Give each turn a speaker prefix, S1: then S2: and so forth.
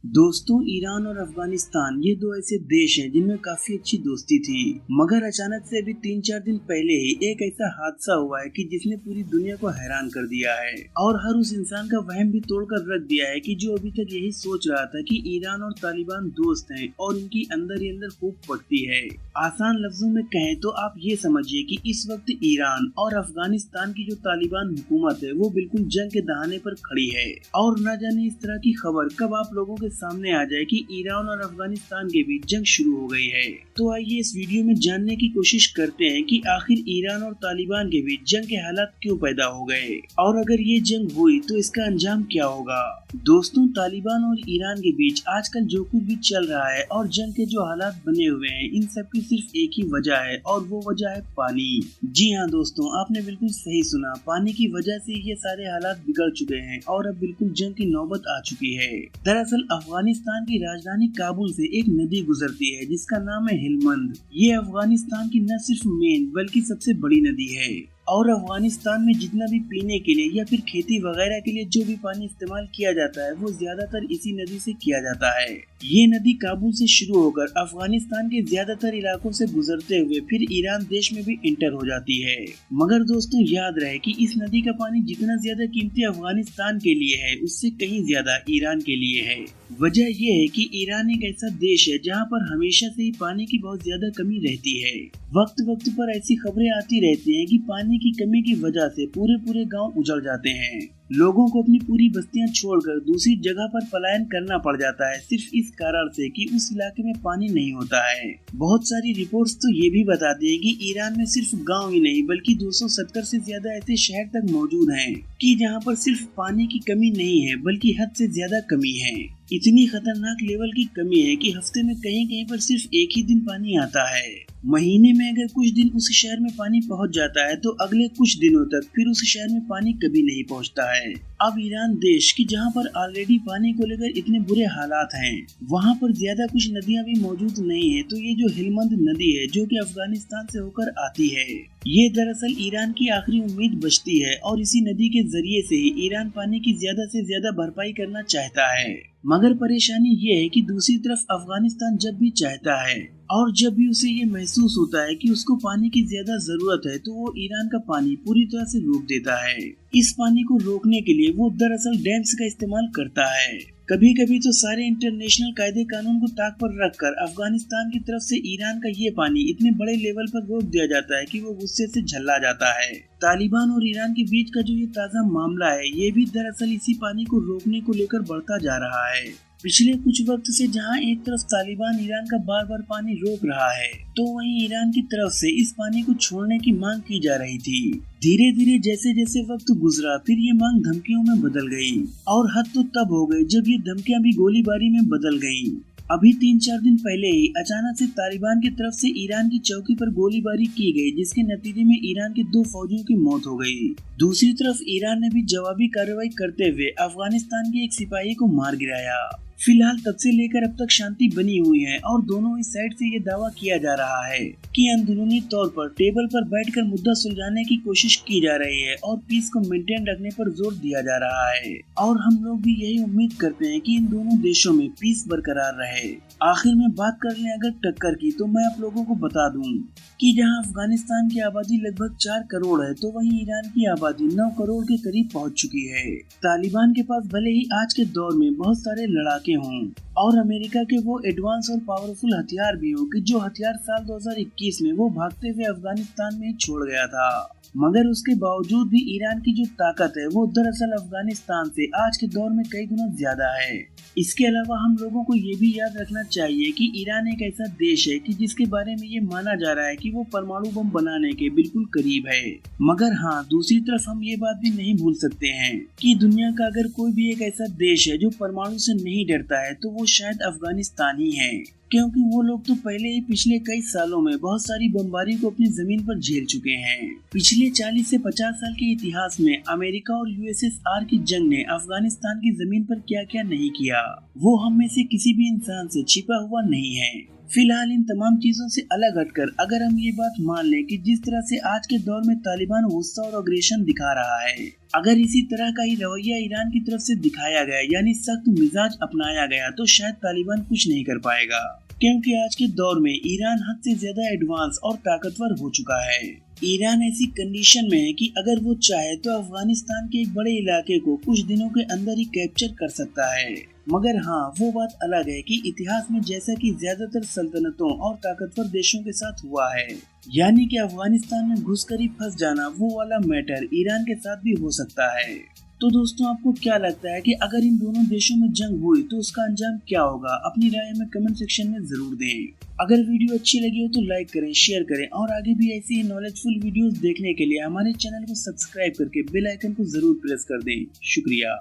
S1: दोस्तों, ईरान और अफगानिस्तान ये दो ऐसे देश हैं जिनमें काफी अच्छी दोस्ती थी। मगर अचानक से अभी 3-4 दिन पहले ही एक ऐसा हादसा हुआ है कि जिसने पूरी दुनिया को हैरान कर दिया है और हर उस इंसान का वहम भी तोड़कर रख दिया है कि जो अभी तक यही सोच रहा था कि ईरान और तालिबान दोस्त हैं और इनकी अंदर ही अंदर खूब पड़ती है। आसान लफ्जों में कहें तो आप ये समझिए कि इस वक्त ईरान और अफगानिस्तान की जो तालिबान हुकूमत है वो बिल्कुल जंग के दहाने पर खड़ी है और न जाने इस तरह की खबर कब आप लोगों के सामने आ जाए कि ईरान और अफगानिस्तान के बीच जंग शुरू हो गई है। तो आइए इस वीडियो में जानने की कोशिश करते हैं कि आखिर ईरान और तालिबान के बीच जंग के हालात क्यों पैदा हो गए और अगर ये जंग हुई तो इसका अंजाम क्या होगा। दोस्तों, तालिबान और ईरान के बीच आजकल जो कुछ भी चल रहा है और जंग के जो हालात बने हुए हैं, इन सब की सिर्फ एक ही वजह है और वो वजह है पानी। जी हाँ दोस्तों, आपने बिल्कुल सही सुना, पानी की वजह से ये सारे हालात बिगड़ चुके हैं और अब बिल्कुल जंग की नौबत आ चुकी है। दरअसल अफगानिस्तान की राजधानी काबुल से एक नदी गुजरती है जिसका नाम है हेलमंद। ये अफगानिस्तान की न सिर्फ मेन बल्कि सबसे बड़ी नदी है और अफगानिस्तान में जितना भी पीने के लिए या फिर खेती वगैरह के लिए जो भी पानी इस्तेमाल किया जाता है वो ज्यादातर इसी नदी से किया जाता है। ये नदी काबुल से शुरू होकर अफगानिस्तान के ज्यादातर इलाकों से गुजरते हुए फिर ईरान देश में भी इंटर हो जाती है। मगर दोस्तों, याद रहे कि इस नदी का पानी जितना ज्यादा कीमती अफगानिस्तान के लिए है उससे कहीं ज्यादा ईरान के लिए है। वजह यह है कि ईरान एक ऐसा देश है जहाँ पर हमेशा से ही पानी की बहुत ज्यादा कमी रहती है। वक्त वक्त पर ऐसी खबरें आती रहती हैं कि पानी की कमी की वजह से पूरे पूरे गांव उजड़ जाते हैं। लोगों को अपनी पूरी बस्तियां छोड़कर दूसरी जगह पर पलायन करना पड़ जाता है सिर्फ इस कारण से कि उस इलाके में पानी नहीं होता है। बहुत सारी रिपोर्ट्स तो ये भी बताती हैं कि ईरान में सिर्फ गांव ही नहीं बल्कि 270 से ज्यादा ऐसे शहर तक मौजूद हैं कि जहां पर सिर्फ पानी की कमी नहीं है बल्कि हद से ज्यादा कमी है। इतनी खतरनाक लेवल की कमी है कि हफ्ते में कहीं कहीं पर सिर्फ एक ही दिन पानी आता है। महीने में अगर कुछ दिन उस शहर में पानी पहुंच जाता है तो अगले कुछ दिनों तक फिर उस शहर में पानी कभी नहीं पहुंचता है। अब ईरान देश की जहां पर ऑलरेडी पानी को लेकर इतने बुरे हालात हैं, वहां पर ज्यादा कुछ नदियां भी मौजूद नहीं है। तो ये जो हेलमंद नदी है जो कि अफगानिस्तान से होकर आती है, ये दरअसल ईरान की आखिरी उम्मीद बचती है और इसी नदी के जरिए से ही ईरान पानी की ज्यादा से ज्यादा भरपाई करना चाहता है। मगर परेशानी ये है कि दूसरी तरफ अफगानिस्तान जब भी चाहता है और जब भी उसे ये महसूस होता है कि उसको पानी की ज्यादा जरूरत है तो वो ईरान का पानी पूरी तरह से रोक देता है। इस पानी को रोकने के लिए वो दरअसल डैम्स का इस्तेमाल करता है। कभी कभी तो सारे इंटरनेशनल कायदे कानून को ताक पर रखकर अफगानिस्तान की तरफ से ईरान का ये पानी इतने बड़े लेवल पर रोक दिया जाता है कि वो गुस्से से झल्ला जाता है। तालिबान और ईरान के बीच का जो ये ताज़ा मामला है ये भी दरअसल इसी पानी को रोकने को लेकर बढ़ता जा रहा है। पिछले कुछ वक्त से जहां एक तरफ तालिबान ईरान का बार बार पानी रोक रहा है तो वहीं ईरान की तरफ से इस पानी को छोड़ने की मांग की जा रही थी। धीरे धीरे जैसे जैसे वक्त गुजरा फिर ये मांग धमकियों में बदल गई और हद तो तब हो गई जब ये धमकियां भी गोलीबारी में बदल गईं। अभी 3-4 दिन पहले ही अचानक से तालिबान की तरफ से ईरान की चौकी पर गोलीबारी की गई जिसके नतीजे में ईरान के 2 फौजियों की मौत हो गई। दूसरी तरफ ईरान ने भी जवाबी कार्रवाई करते हुए अफगानिस्तान के एक सिपाही को मार गिराया। फिलहाल तब से लेकर अब तक शांति बनी हुई है और दोनों ही साइड से ये दावा किया जा रहा है कि अंदरूनी तौर पर टेबल पर बैठकर मुद्दा सुलझाने की कोशिश की जा रही है और पीस को मेंटेन रखने पर जोर दिया जा रहा है। और हम लोग भी यही उम्मीद करते हैं कि इन दोनों देशों में पीस बरकरार रहे। आखिर में बात कर लें अगर टक्कर की तो मैं आप लोगों को बता दूं कि जहां अफगानिस्तान की आबादी लगभग 4 करोड़ है तो वहीं ईरान की आबादी 9 करोड़ के करीब पहुंच चुकी है। तालिबान के पास भले ही आज के दौर में बहुत सारे लड़ाके हों और अमेरिका के वो एडवांस और पावरफुल हथियार भी हो कि जो हथियार साल 2021 में वो भागते हुए अफगानिस्तान में छोड़ गया था, मगर उसके बावजूद भी ईरान की जो ताकत है वो दरअसल अफगानिस्तान से आज के दौर में कई गुना ज्यादा है। इसके अलावा हम लोगों को ये भी याद रखना चाहिए कि ईरान एक ऐसा देश है कि जिसके बारे में ये माना जा रहा है कि वो परमाणु बम बनाने के बिल्कुल करीब है। मगर हाँ, दूसरी तरफ हम ये बात भी नहीं भूल सकते हैं कि दुनिया का अगर कोई भी एक ऐसा देश है जो परमाणु से नहीं डरता है तो वो शायद अफगानिस्तान ही है, क्योंकि वो लोग तो पहले ही पिछले कई सालों में बहुत सारी बमबारी को अपनी जमीन पर झेल चुके हैं। पिछले 40 से 50 साल के इतिहास में अमेरिका और यूएसएसआर की जंग ने अफगानिस्तान की जमीन पर क्या क्या नहीं किया वो हम में से किसी भी इंसान से छिपा हुआ नहीं है। फिलहाल इन तमाम चीजों से अलग हटकर अगर हम ये बात मान लें कि जिस तरह से आज के दौर में तालिबान गुस्सा और अग्रेशन दिखा रहा है, अगर इसी तरह का ही रवैया ईरान की तरफ से दिखाया गया यानी सख्त मिजाज अपनाया गया तो शायद तालिबान कुछ नहीं कर पाएगा, क्योंकि आज के दौर में ईरान हद से ज्यादा एडवांस और ताकतवर हो चुका है। ईरान ऐसी कंडीशन में है कि अगर वो चाहे तो अफगानिस्तान के एक बड़े इलाके को कुछ दिनों के अंदर ही कैप्चर कर सकता है। मगर हाँ, वो बात अलग है कि इतिहास में जैसा कि ज्यादातर सल्तनतों और ताकतवर देशों के साथ हुआ है, यानी कि अफगानिस्तान में घुसकर ही फंस जाना, वो वाला मैटर ईरान के साथ भी हो सकता है। तो दोस्तों, आपको क्या लगता है कि अगर इन दोनों देशों में जंग हुई तो उसका अंजाम क्या होगा? अपनी राय में कमेंट सेक्शन में जरूर दें। अगर वीडियो अच्छी लगी हो तो लाइक करें, शेयर करें और आगे भी ऐसी ही नॉलेजफुल वीडियोस देखने के लिए हमारे चैनल को सब्सक्राइब करके बेल आइकन को जरूर प्रेस कर दें। शुक्रिया।